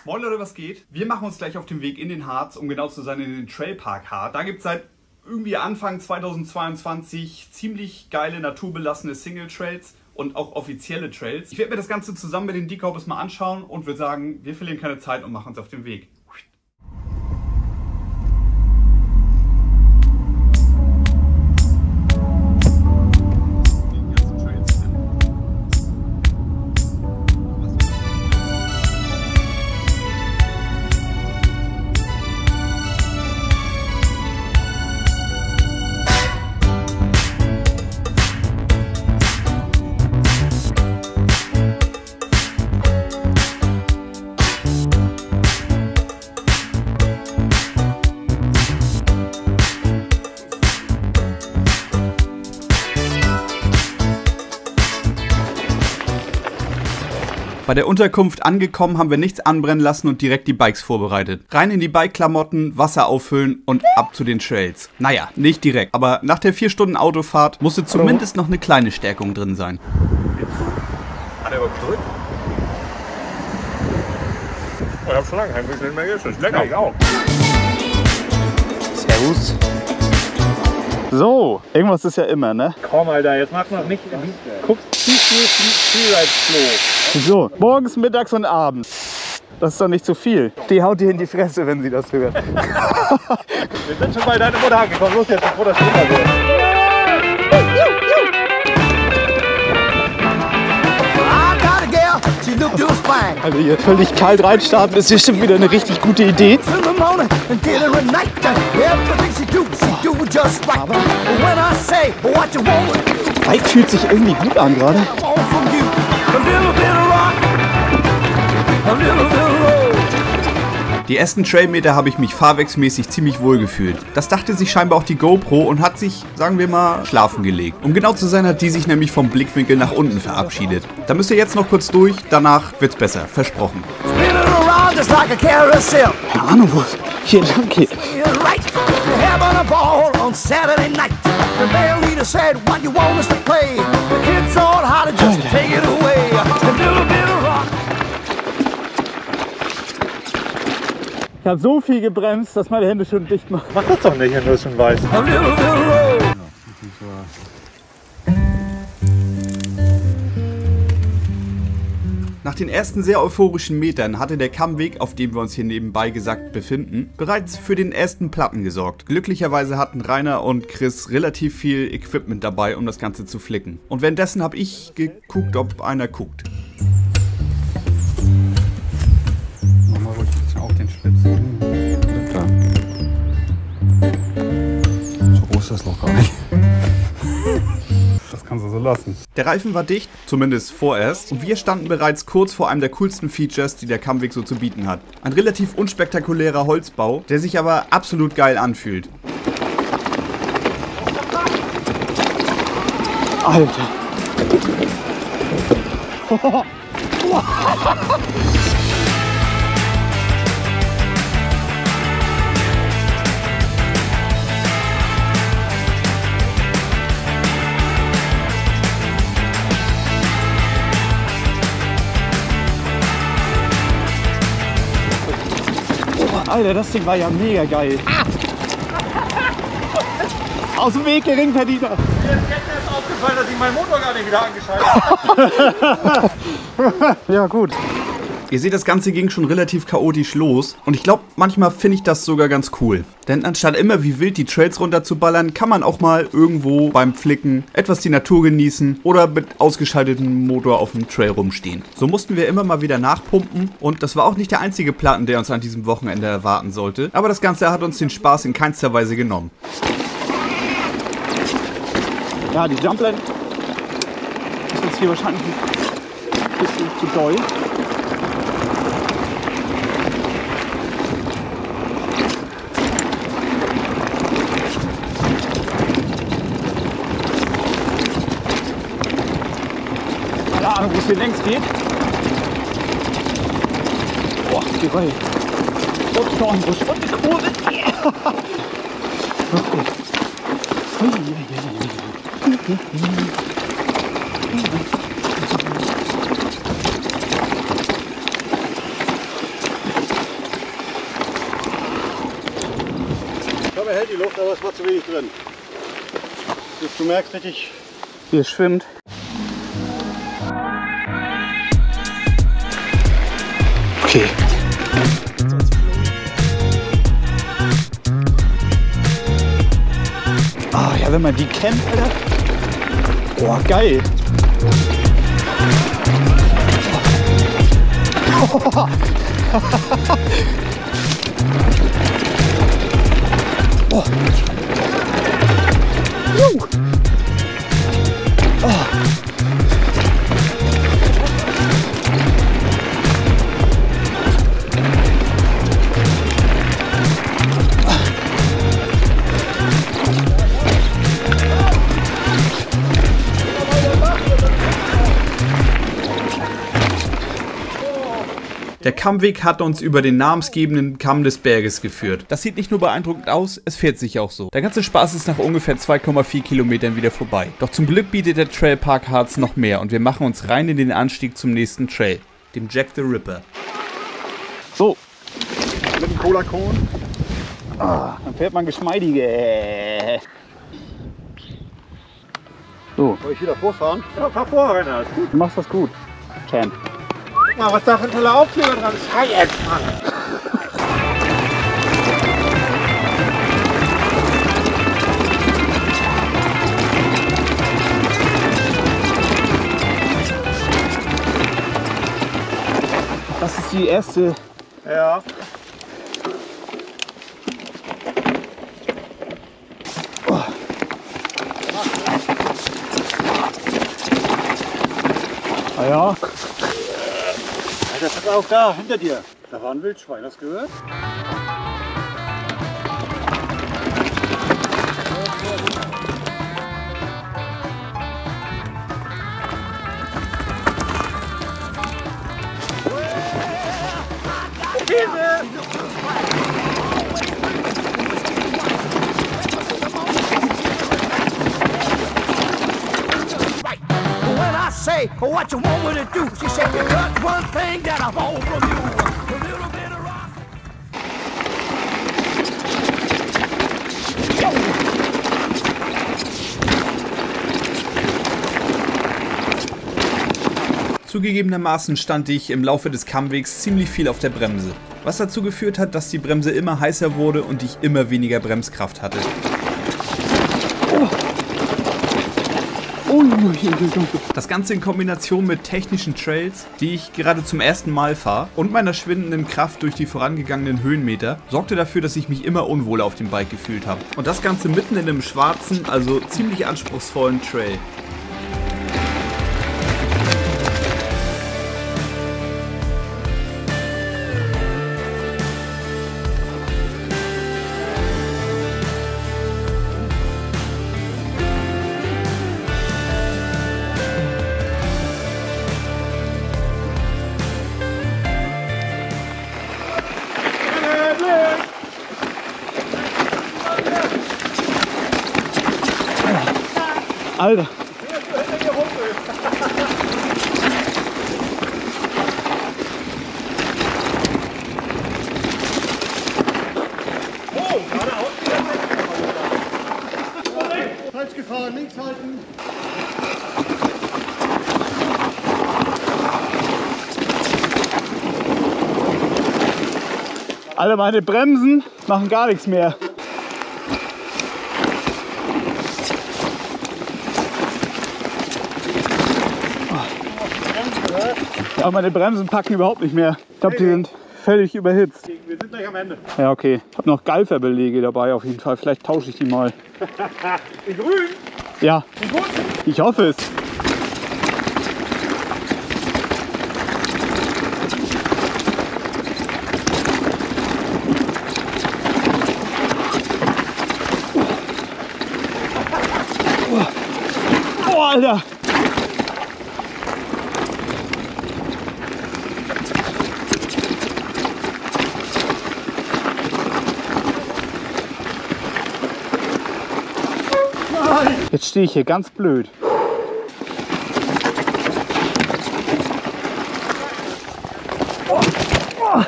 Moin Leute, was geht? Wir machen uns gleich auf den Weg in den Harz, um genau zu sein in den Trailpark Harz. Da gibt es seit irgendwie Anfang 2022 ziemlich geile naturbelassene Single-Trails und auch offizielle Trails. Ich werde mir das Ganze zusammen mit den Decoupers mal anschauen und würde sagen, wir verlieren keine Zeit und machen uns auf den Weg. Bei der Unterkunft angekommen, haben wir nichts anbrennen lassen und direkt die Bikes vorbereitet. Rein in die Bike-Klamotten, Wasser auffüllen und ab zu den Trails. Naja, nicht direkt, aber nach der 4 Stunden Autofahrt musste zumindest noch eine kleine Stärkung drin sein. Hat er überhaupt gedrückt? Ich hab schon lange kein bisschen mehr geschützt. Lecker, ich auch. Servus. So, irgendwas ist ja immer, ne? Komm, Alter, jetzt mach noch nicht. Du guckst zu viel Freeride-Flow. So, morgens, mittags und abends. Das ist doch nicht zu viel. Die haut dir in die Fresse, wenn sie das hört. Wir sind schon bei deiner Mutter angekommen. Los jetzt, bevor das schlimmer wird. Also hier völlig kalt reinstarten ist bestimmt wieder eine richtig gute Idee. Bike fühlt sich irgendwie gut an gerade. Die ersten Trailmeter habe ich mich fahrwerksmäßig ziemlich wohl gefühlt. Das dachte sich scheinbar auch die GoPro und hat sich, sagen wir mal, schlafen gelegt. Um genau zu sein, hat die sich nämlich vom Blickwinkel nach unten verabschiedet. Da müsst ihr jetzt noch kurz durch, danach wird's besser, versprochen. Keine Ahnung, wo es hier lang geht. Ich habe so viel gebremst, dass meine Hände schon dicht machen. Mach das doch nicht, wenn du es schon weißt. Nach den ersten sehr euphorischen Metern hatte der Kammweg, auf dem wir uns hier nebenbei gesagt befinden, bereits für den ersten Platten gesorgt. Glücklicherweise hatten Rainer und Chris relativ viel Equipment dabei, um das Ganze zu flicken. Und währenddessen habe ich geguckt, ob einer guckt. Mach mal ruhig auch den Spitzen. Da. So groß ist das noch gar nicht. Das kannst du so lassen. Der Reifen war dicht, zumindest vorerst, und wir standen bereits kurz vor einem der coolsten Features, die der Kammweg so zu bieten hat. Ein relativ unspektakulärer Holzbau, der sich aber absolut geil anfühlt. Alter. Alter, das Ding war ja mega geil. Ah! Aus dem Weg, Geringverdiener. Mir ist gestern erst aufgefallen, dass ich meinen Motor gar nicht wieder angeschaltet habe. Ja, gut. Ihr seht, das Ganze ging schon relativ chaotisch los und ich glaube, manchmal finde ich das sogar ganz cool. Denn anstatt immer wie wild die Trails runterzuballern, kann man auch mal irgendwo beim Flicken etwas die Natur genießen oder mit ausgeschaltetem Motor auf dem Trail rumstehen. So mussten wir immer mal wieder nachpumpen und das war auch nicht der einzige Platten, der uns an diesem Wochenende erwarten sollte. Aber das Ganze hat uns den Spaß in keinster Weise genommen. Ja, die Jumpland ist jetzt hier wahrscheinlich ein bisschen zu doll. Keine Ahnung, wo es hier längs geht. Boah, das geht weit. Und Dornbusch und die Kurve. Yeah. Okay. Wärme hält die Luft, aber es war zu wenig drin. Du merkst richtig, wie es schwimmt. Okay. Ah ja, wenn man die kennt, Alter. Boah, geil. Oh. Oh. Oh. Der Kammweg hat uns über den namensgebenden Kamm des Berges geführt. Das sieht nicht nur beeindruckend aus, es fährt sich auch so. Der ganze Spaß ist nach ungefähr 2,4 Kilometern wieder vorbei. Doch zum Glück bietet der Trailpark Harz noch mehr und wir machen uns rein in den Anstieg zum nächsten Trail, dem Jack the Ripper. So, mit dem Cola-Kohn. dann fährt man geschmeidiger. So, Soll ich wieder vorfahren? Ja, fahr vor, Renner. Ist gut. du machst das gut. Champ. Guck mal, was da für ein toller Aufkleber dran ist. High-End-Mann. Das ist die erste. Ja. Ah ja. Alter, pass auf, da, hinter dir. Da war ein Wildschwein, hast du gehört? When I say what you want me to do, she said you got one thing that I want from you. A little bit of rock. Zugegebenermaßen stand ich im Laufe des Kammwegs ziemlich viel auf der Bremse, was dazu geführt hat, dass die Bremse immer heißer wurde und ich immer weniger Bremskraft hatte. Das Ganze in Kombination mit technischen Trails, die ich gerade zum ersten Mal fahre, und meiner schwindenden Kraft durch die vorangegangenen Höhenmeter, sorgte dafür, dass ich mich immer unwohler auf dem Bike gefühlt habe. Und das Ganze mitten in einem schwarzen, also ziemlich anspruchsvollen Trail. Alter. Oh, geradeaus. Falsch gefahren, links halten. Alle meine Bremsen machen gar nichts mehr. Ja, meine Bremsen packen überhaupt nicht mehr. Ich glaube, die sind völlig überhitzt. Wir sind gleich am Ende. Ja, okay. Ich habe noch Galferbelege dabei auf jeden Fall. Vielleicht tausche ich die mal. In grün. Ja, ich hoffe es. Oh, Alter! Jetzt stehe ich hier ganz blöd. Oh, oh,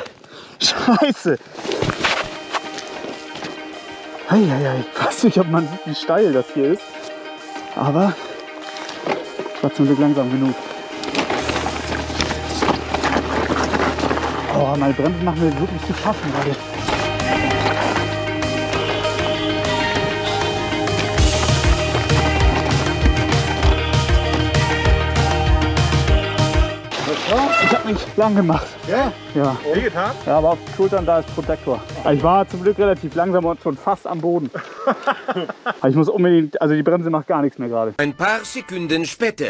Scheiße! Heieiei, ich weiß nicht, ob man sieht, wie steil das hier ist. Aber ich war zum Glück langsam genug. Oh, meine Bremsen machen mir wirklich zu schaffen gerade. Ich habe mich lang gemacht. Ja? Ja. Wie getan? Ja, aber auf den Schultern da ist Protektor. Ich war zum Glück relativ langsam und schon fast am Boden. Ich muss unbedingt, also die Bremse macht gar nichts mehr gerade. Ein paar Sekunden später.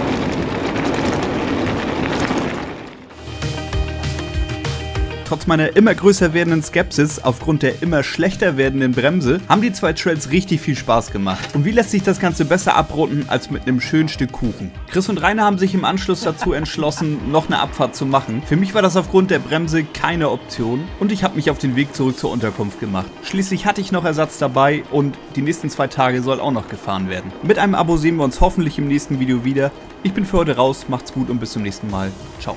Trotz meiner immer größer werdenden Skepsis aufgrund der immer schlechter werdenden Bremse haben die 2 Trails richtig viel Spaß gemacht. Und wie lässt sich das Ganze besser abrunden als mit einem schönen Stück Kuchen? Chris und Rainer haben sich im Anschluss dazu entschlossen, noch eine Abfahrt zu machen. Für mich war das aufgrund der Bremse keine Option und ich habe mich auf den Weg zurück zur Unterkunft gemacht. Schließlich hatte ich noch Ersatz dabei und die nächsten 2 Tage soll auch noch gefahren werden. Mit einem Abo sehen wir uns hoffentlich im nächsten Video wieder. Ich bin für heute raus, macht's gut und bis zum nächsten Mal. Ciao.